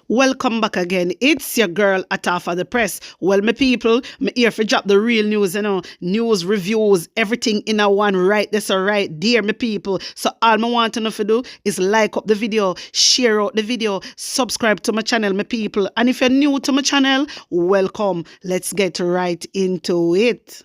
Welcome back again. It's your girl Atafa the Press. Well, my people, me here for drop the real news, news, reviews, everything in a one right. That's all right, dear my people. So all I want to know for do is like up the video, share out the video, subscribe to my channel, my people. And if you're new to my channel, welcome. Let's get right into it.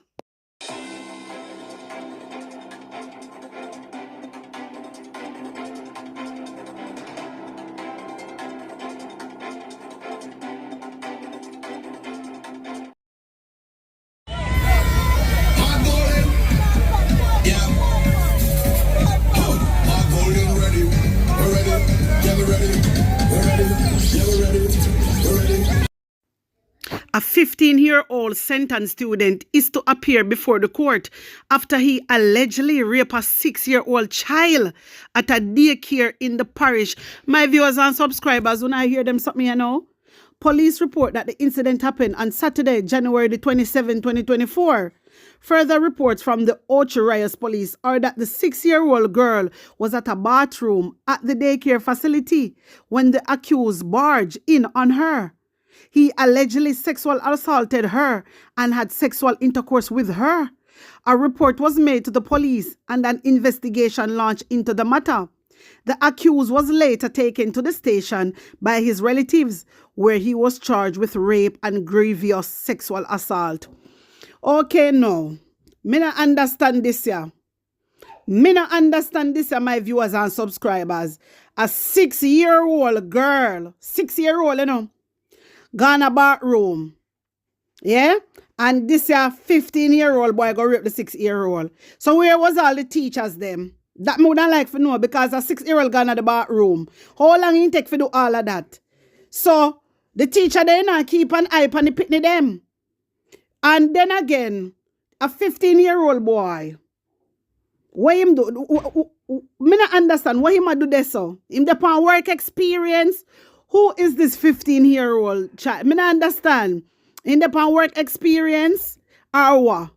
A 15-year-old sentenced student is to appear before the court after he allegedly raped a 6-year-old child at a daycare in the parish. My viewers and subscribers, when I hear them something, police report that the incident happened on Saturday, January the 27, 2024. Further reports from the Ocho Rios police are that the 6-year-old girl was at a bathroom at the daycare facility when the accused barged in on her. He allegedly sexual assaulted her and had sexual intercourse with her. A report was made to the police and an investigation launched into the matter. The accused was later taken to the station by his relatives, where he was charged with rape and grievous sexual assault. Okay, no. Me not understand this here. My viewers and subscribers. A 6-year-old girl, 6-year-old, gone a bathroom. Yeah? And this here 15-year-old boy go rape the 6-year-old. So where was all the teachers them? That me wouldn't like to know, because a 6-year-old gone at the bathroom. How long it take for do all of that? So the teacher they not keep an eye on the pitney them. And then again, a 15-year-old boy. What him do? Me not understand what him a do this so. Him depend work experience. Who is this 15-year-old child? Me not understand. In the work experience or what?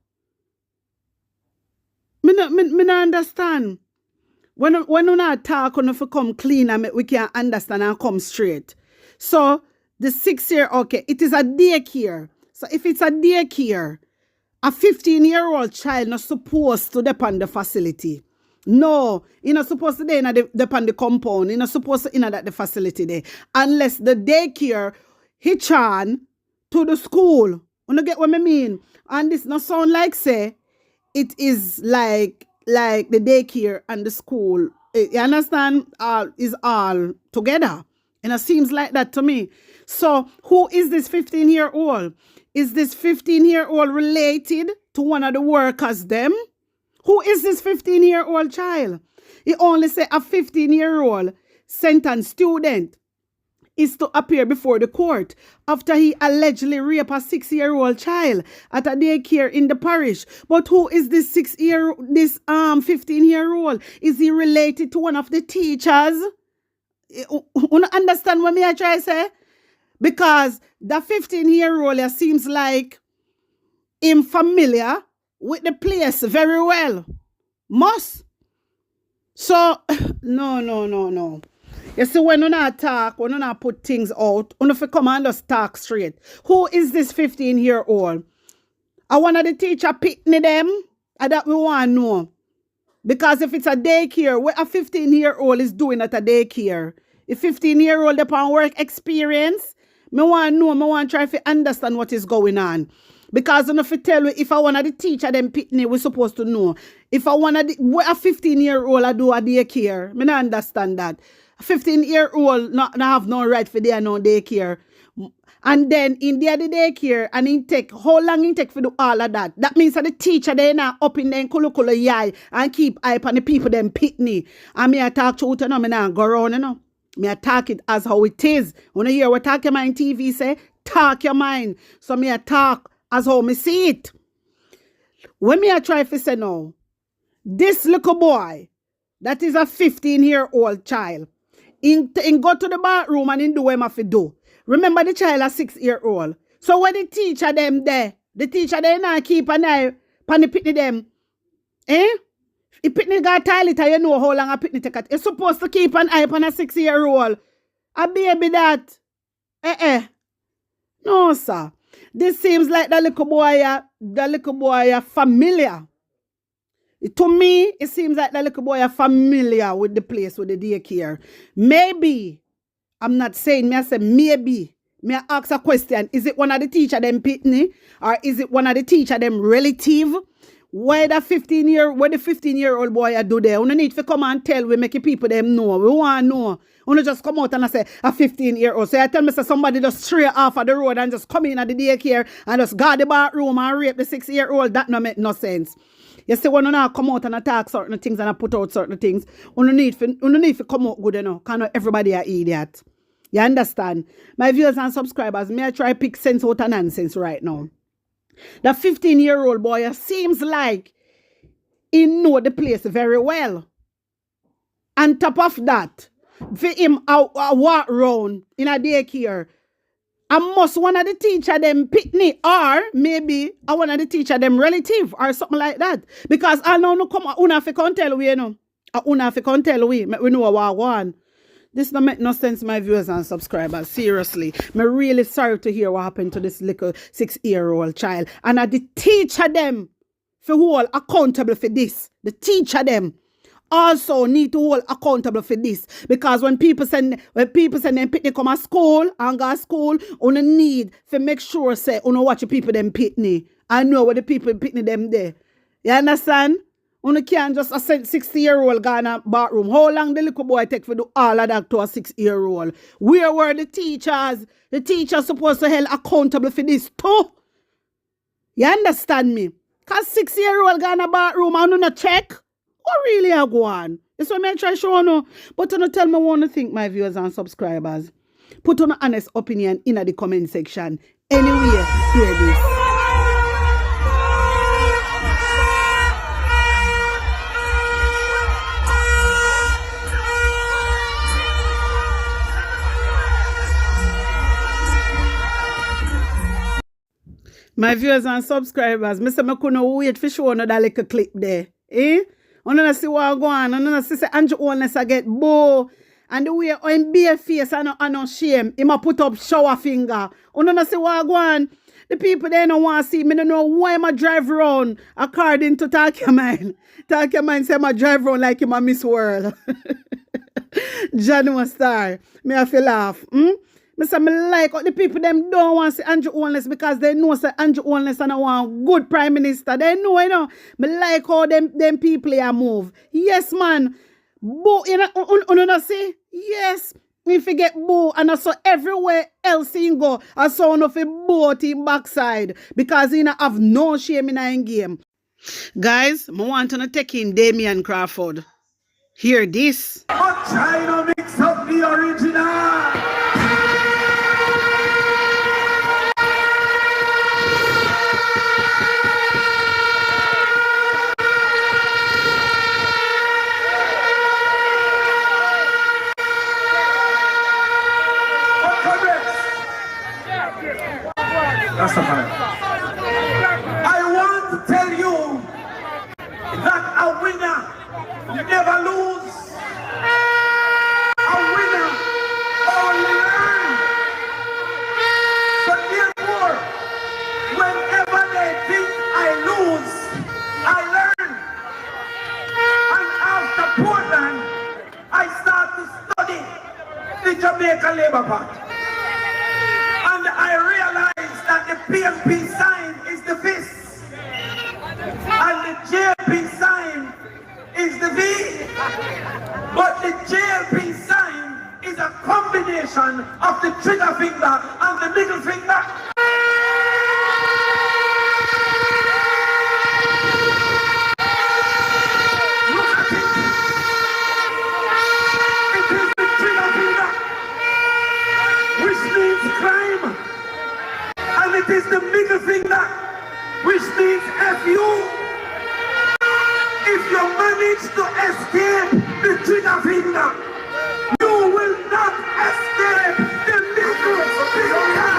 Me not understand. When you not talk, when you come clean and we can understand and come straight. So the 6-year, okay, it is a daycare. So if it's a daycare, a 15-year-old child not supposed to depend the facility. No, you're not supposed to depend the compound. You're not supposed to that the facility there. Unless the daycare hitch on to the school. You know get what I mean? And this not sound like say it is like the daycare and the school. You understand? Is all together. And it seems like that to me. So who is this 15-year-old? Is this 15-year-old related to one of the workers them? Who is this 15-year-old child? He only say a 15-year-old sentenced student is to appear before the court after he allegedly raped a 6-year-old child at a daycare in the parish. But who is this 15-year-old? Is he related to one of the teachers? You understand what I try to say? Because the 15-year-old seems like him familiar with the place very well. Must. So, no. You see, when you not talk, when you not put things out, you have to come and just talk straight. Who is this 15-year-old? I want the teacher pitney them, and that we want to know. Because if it's a daycare, what a 15-year-old is doing at a daycare? A 15-year-old upon work experience, me want to know, me want to try to understand what is going on. Because if I tell you, if I want the teacher them pitney, we're supposed to know. If I want what a 15-year-old I do a daycare, me not understand that. A 15-year-old not have no right for their no daycare. And then in the daycare, and in take, how long it take for do all of that? That means that the teacher they not up in them kulu yai and keep eye on the people them pitney. And me I talk to you, me not go around, Me I talk it as how it is. When you hear what talk your mind TV say, talk your mind. So me I talk as how me see it. When me I try to say no, this little boy, that is a 15-year-old child, in go to the bathroom and in do what he have to do. Remember the child a 6-year-old. So when the teacher them there, the teacher they not keep an eye on the pitney them. If pitney got toilet, you know how long a pitney take it. You're supposed to keep an eye on a 6-year-old. A baby that. No, sir. This seems like the little boy familiar. To me, it seems like the little boy are familiar with the place, with the daycare. Maybe, I'm not saying, I say maybe. May I ask a question? Is it one of the teacher them pitney? Or is it one of the teacher them relative? Why the 15-year-old boy do there? We need to come and tell we make people them know. We want to know. We just come out and I say a 15-year-old. So I tell me say somebody just stray off of the road and just come in at the daycare and just guard the bathroom and rape the 6-year-old. That no make no sense. You see, when you now come out and attack certain things and I put out certain things, you need to come out good enough. Because not everybody are idiot. You understand? My viewers and subscribers, may I try pick sense out of nonsense right now. The 15-year-old boy seems like he know the place very well. On top of that, for him walk around in a daycare, I must one of the teacher them pitney, or maybe I one of the teacher them relative or something like that. Because I know no come una fi come tell we, you know. Una fi come tell we know what I want. This don't make no sense, my viewers and subscribers. Seriously. I'm really sorry to hear what happened to this little 6-year-old child. And the teacher them for hold accountable for this. The teacher them also need to hold accountable for this. Because when people send them pitney come to school and go to school, on need to make sure say on watch the people them pitney. I know what the people pitney them there. You understand? You can't just send 60-year-old go in a bathroom. How long the little boy take to do all of that to a 6-year-old? Where were the teachers? The teachers supposed to hold accountable for this too. You understand me? Because 6-year-old go in a bathroom and you not check. What really I go on? That's what I try to show you. But you tell me what you think, my viewers and subscribers. Put on an honest opinion in the comment section. Anyway, hear this. My viewers and subscribers, I say I couldn't wait for showing that little clip there. Eh? I don't see what go on. I don't see Andrew Oneness I get bow. And the way I'm bare face and no shame. He put up shower finger. I don't see what go on. The people they don't want to see me. They don't know why I drive around according to Daycare. Daycare say I drive around like him a Miss World. Johnny Star. Me have to laugh. I say, I like the people them don't want to see Andrew Oneness because they know say Andrew Oneness and I want good prime minister. They know, you know. I like how them people are move. Yes, man. Boo, you know, see? Yes. If you get boo, and I saw everywhere else you go, I saw enough a boo team backside because you know have no shame in a game. Guys, I want to take in Damion Crawford. Hear this. I'm trying to mix up the original. I want to tell you that a winner never lose. A winner only learn. But therefore, whenever they think I lose, I learn. And after Portland, I start to study the Jamaica Labour Party. And I realized that the PMP sign is the fist. And the JLP sign is the V. But the JLP sign is a combination of the trigger finger and the middle finger. Look at it. It is the trigger finger, which means crime. And it is the middle finger, which means FU. If you manage to escape the trigger finger, you will not escape the middle finger.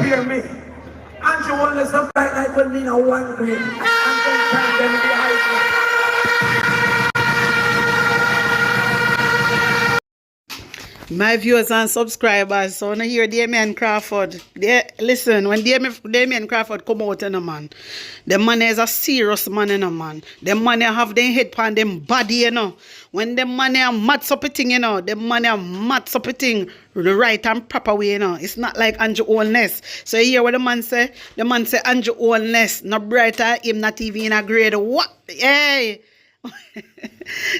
hear me. And you want to stop like when me now one green. And then turn them in the high. My viewers and subscribers, so when I hear Damion Crawford, listen, when Damion Crawford come out, man, the man is a serious man, man. The man have their head on them body, When the man are mad up a thing, the man are mad up a thing the right and proper way, It's not like Andrew Oldness. So you hear what the man say? The man say Andrew Oldness, not brighter, him not even in a grade. What? Hey!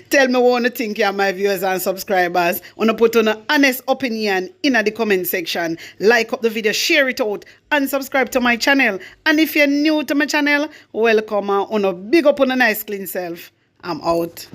Tell me what you think, yeah, my viewers and subscribers. Want to put on an honest opinion in the comment section. Like up the video, share it out, and subscribe to my channel. And if you're new to my channel, welcome on a big up on a nice clean self. I'm out.